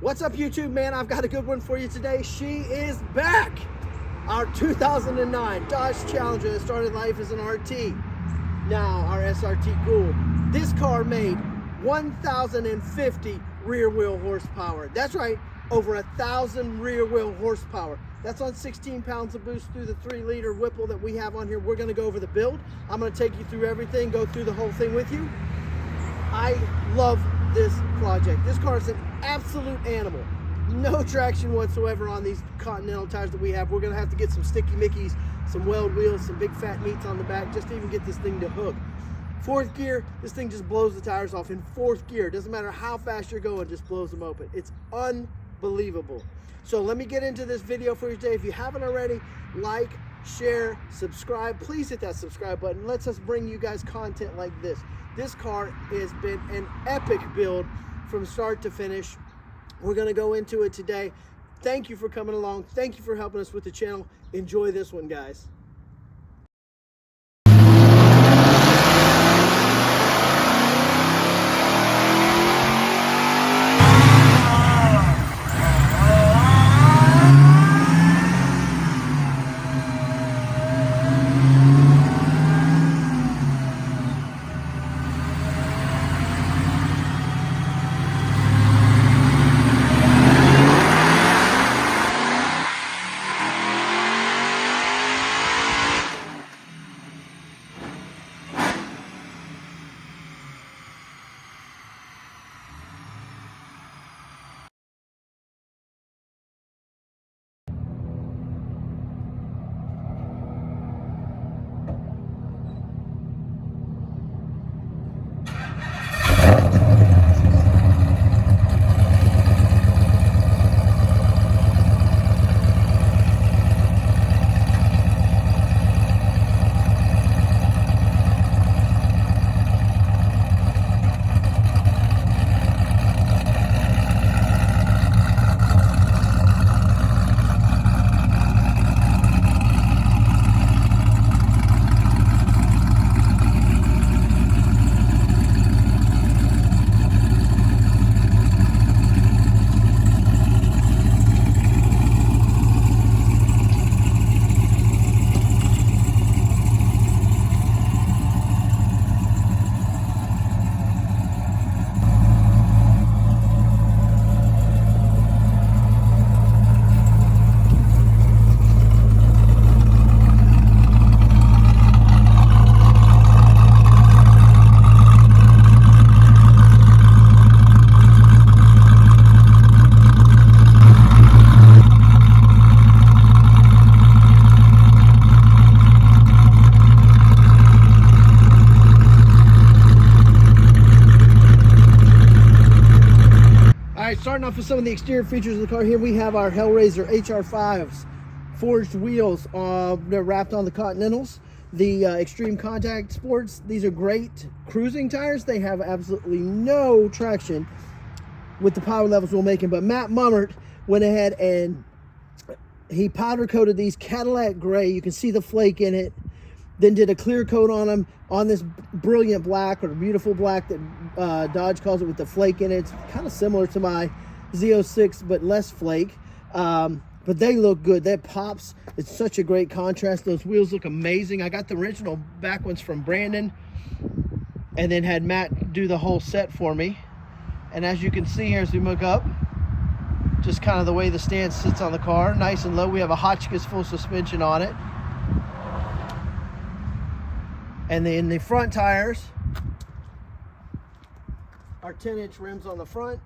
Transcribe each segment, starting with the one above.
What's up, YouTube, man? I've got a good one for you today. She is back. Our 2009 Dodge Challenger that started life as an RT. Now our SRT GHOUL. This car made 1,050 rear wheel horsepower. That's right, over 1,000 rear wheel horsepower. That's on 16 pounds of boost through the 3-liter Whipple that we have on here. We're gonna go over the build. I'm gonna take you through everything, go through the whole thing with you. I love this project. This car is an absolute animal. No traction whatsoever on these Continental tires that we have. We're gonna have to get some sticky Mickeys, some weld wheels, some big fat meats on the back just to even get this thing to hook. 4th gear, this thing just blows the tires off in 4th gear. Doesn't matter how fast you're going, just blows them open. It's unbelievable. So let me get into this video for you today. If you haven't already, like, share, subscribe. Please hit that subscribe button. Let's us bring you guys content like this. This car has been an epic build from start to finish. We're gonna go into it today. Thank you for coming along. Thank you for helping us with the channel. Enjoy this one, guys. Starting off with some of the exterior features of the car here, we have our Hellraiser HR5s, forged wheels they're wrapped on the Continentals. The Extreme Contact Sports, these are great cruising tires. They have absolutely no traction with the power levels we're making, but Matt Mummert went ahead and he powder coated these Cadillac gray. You can see the flake in it. Then did a clear coat on them on this brilliant black, or beautiful black that Dodge calls it, with the flake in it. It's kind of similar to my Z06 but less flake, but they look good. That pops. It's such a great contrast. Those wheels look amazing. I got the original back ones from Brandon and then had Matt do the whole set for me. And as you can see here, as we look up, just kind of the way the stand sits on the car, nice and low. We have a Hotchkiss full suspension on it. And then the front tires are 10-inch rims on the front,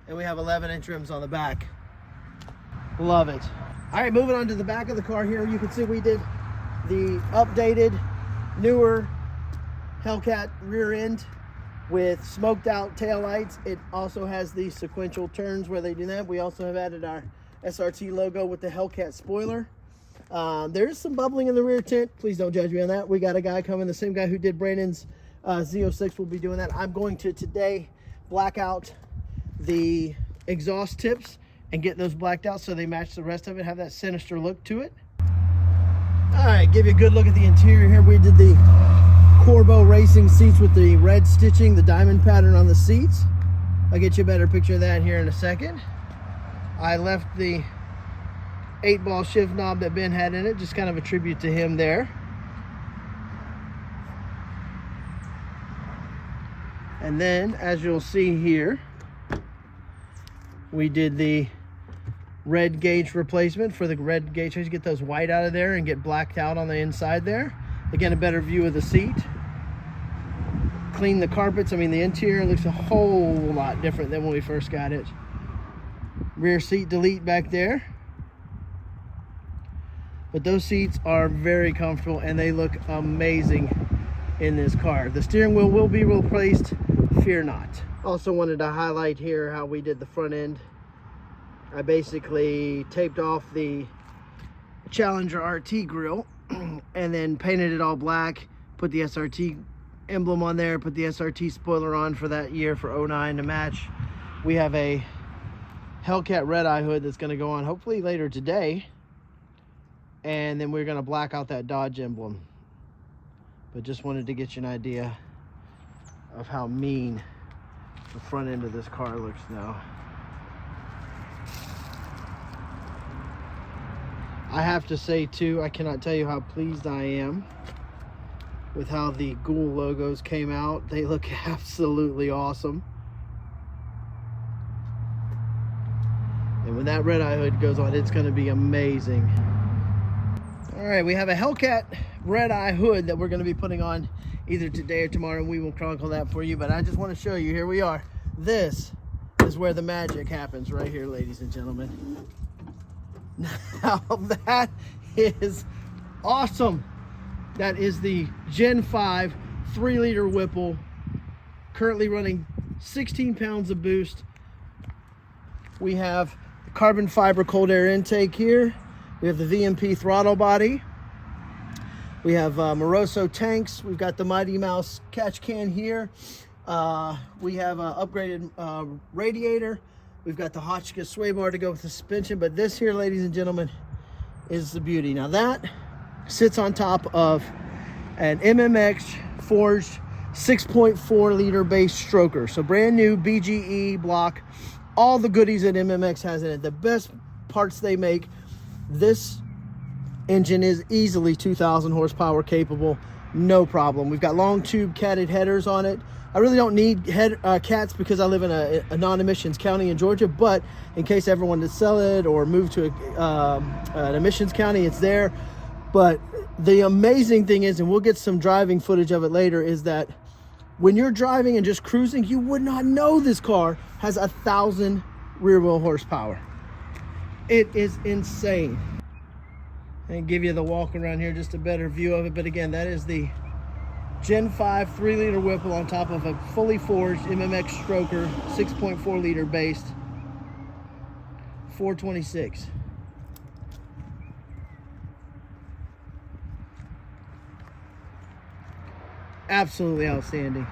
and we have 11-inch rims on the back. Love it. All right, moving on to the back of the car here, you can see we did the updated, newer Hellcat rear end with smoked out tail lights. It also has the sequential turns where they do that. We also have added our SRT logo with the Hellcat spoiler. There's some bubbling in the rear tent. Please don't judge me on that. We got a guy coming, the same guy who did Brandon's Z06 will be doing that. I'm going to today black out the exhaust tips and get those blacked out so they match the rest of it, have that sinister look to it. All right, give you a good look at the interior here. We did the Corbeau racing seats with the red stitching, the diamond pattern on the seats. I'll get you a better picture of that here in a second. I left the 8-ball shift knob that Ben had in it, just kind of a tribute to him there. And then, as you'll see here, we did the red gauge replacement for the red gauge. Try to get those white out of there and get blacked out on the inside there. Again, a better view of the seat. Clean the carpets. I mean, the interior looks a whole lot different than when we first got it. Rear seat delete back there. But those seats are very comfortable and they look amazing in this car. The steering wheel will be replaced, fear not. Also wanted to highlight here how we did the front end. I basically taped off the Challenger RT grille and then painted it all black, put the SRT emblem on there, put the SRT spoiler on for that year for 09 to match. We have a Hellcat red eye hood that's going to go on hopefully later today, and then we're going to black out that Dodge emblem. But just wanted to get you an idea of how mean the front end of this car looks now. I have to say too, I cannot tell you how pleased I am with how the GHOUL logos came out. They look absolutely awesome. And when that red eye hood goes on, it's going to be amazing. All right, we have a Hellcat red eye hood that we're going to be putting on either today or tomorrow, and we will chronicle that for you. But I just want to show you, here we are. This is where the magic happens, right here, ladies and gentlemen. Now that is awesome. That is the Gen 5 3-liter Whipple, currently running 16 pounds of boost. We have the carbon fiber cold air intake here. We have the VMP throttle body. We have Moroso tanks. We've got the Mighty Mouse catch can here. We have an upgraded radiator. We've got the Hotchkiss sway bar to go with the suspension, but this here, ladies and gentlemen, is the beauty. Now that sits on top of an MMX forged 6.4 liter base stroker. So brand new BGE block, all the goodies that MMX has in it, the best parts they make. This engine is easily 2,000 horsepower capable, no problem. We've got long tube catted headers on it. I really don't need cats because I live in a non-emissions county in Georgia, but in case I ever wanted to sell it or move to an emissions county, it's there. But the amazing thing is, and we'll get some driving footage of it later, is that when you're driving and just cruising, you would not know this car has 1,000 rear wheel horsepower. It is insane. And give you the walk around here, just a better view of it. But again, that is the Gen 5 3-liter Whipple on top of a fully forged MMX stroker, 6.4 liter based, 426. Absolutely outstanding.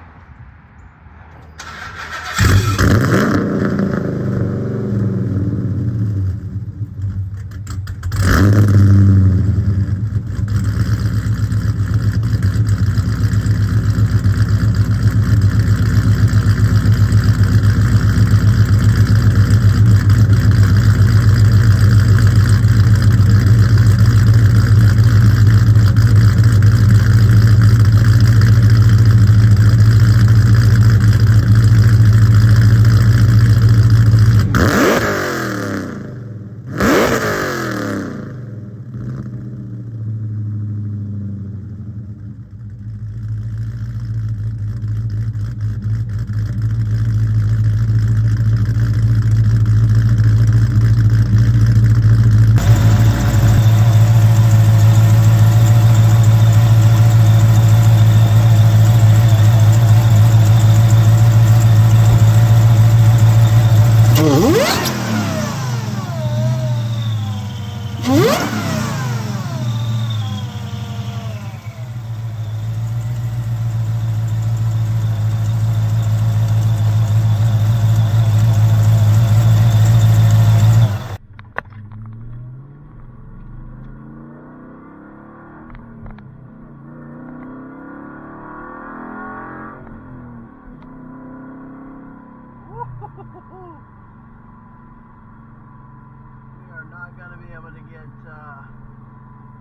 be able to get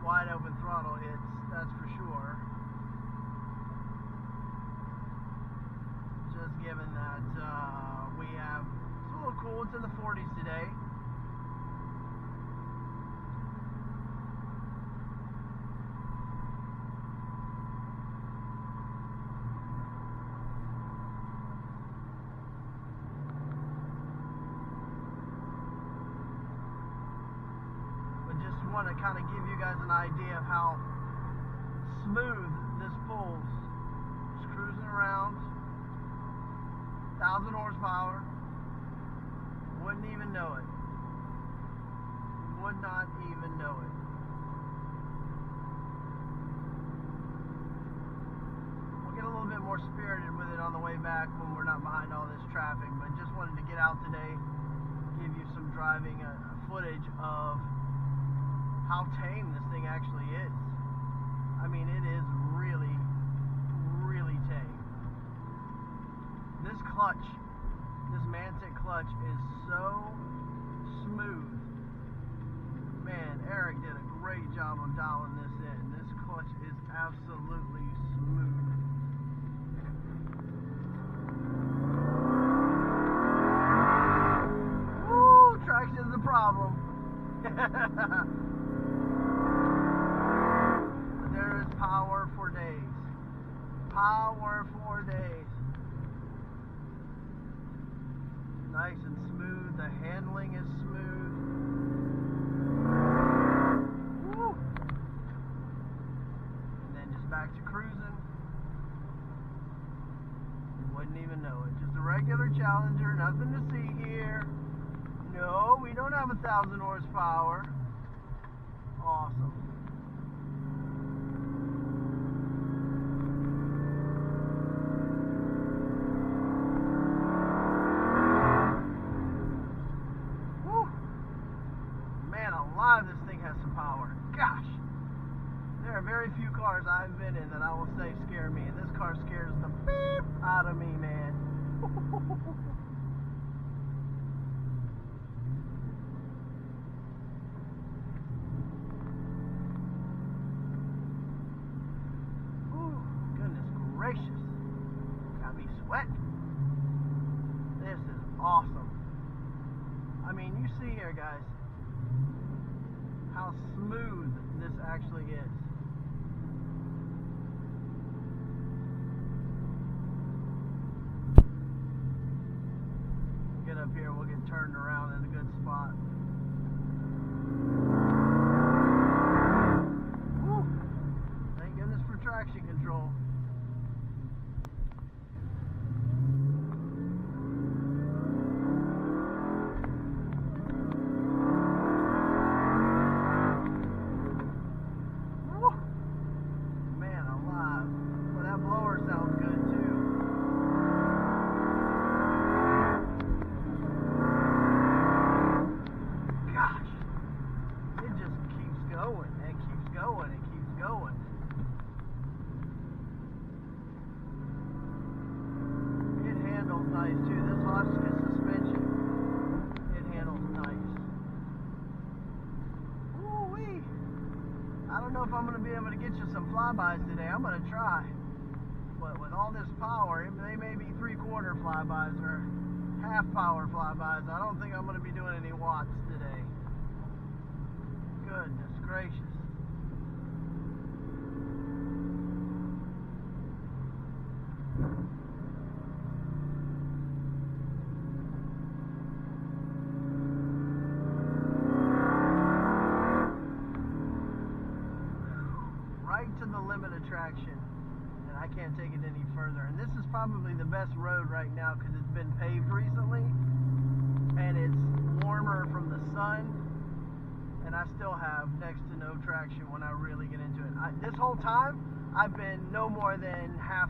wide open throttle hits, that's for sure. Just given that we have, it's a little cool, it's in the 40s today. Want to kind of give you guys an idea of how smooth this pulls. Just cruising around, 1,000 horsepower, wouldn't even know it. Would not even know it. We'll get a little bit more spirited with it on the way back when we're not behind all this traffic, but just wanted to get out today, give you some driving footage of how tame this thing actually is. I mean, it is really, really tame. This clutch, this Mantic clutch is so smooth. Man, Eric did a great job of dialing this in. This clutch is absolutely smooth. Woo, traction's a problem. Power for days. Power for days. Nice and smooth. The handling is smooth. Woo. And then just back to cruising. You wouldn't even know it. Just a regular Challenger. Nothing to see here. No, we don't have 1,000 horsepower. Awesome. This thing has some power. Gosh, there are very few cars I've been in that I will say scare me, and this car scares the beep out of me, man. Ooh, goodness gracious, got me sweating. This is awesome. I mean, you see here, guys, how smooth this actually is. Get up here, we'll get turned around in a good spot. Woo! Thank goodness for traction control. I don't know if I'm going to be able to get you some flybys today. I'm going to try. But with all this power, they may be 3/4 flybys or half power flybys. I don't think I'm going to be doing any watts today. Goodness gracious. To the limit of traction, and I can't take it any further. And this is probably the best road right now because it's been paved recently and it's warmer from the sun, and I still have next to no traction when I really get into it. This whole time I've been no more than half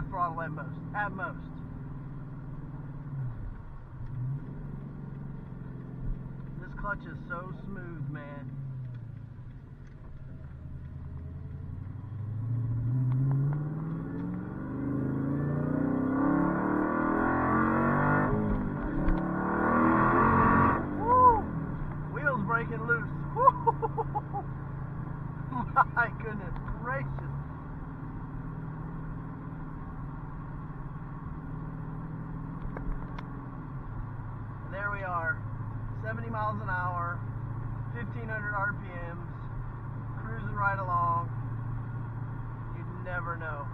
throttle at most. This clutch is so smooth, man. Breaking loose. there we are, 70 miles an hour, 1500 RPMs, cruising right along. You'd never know.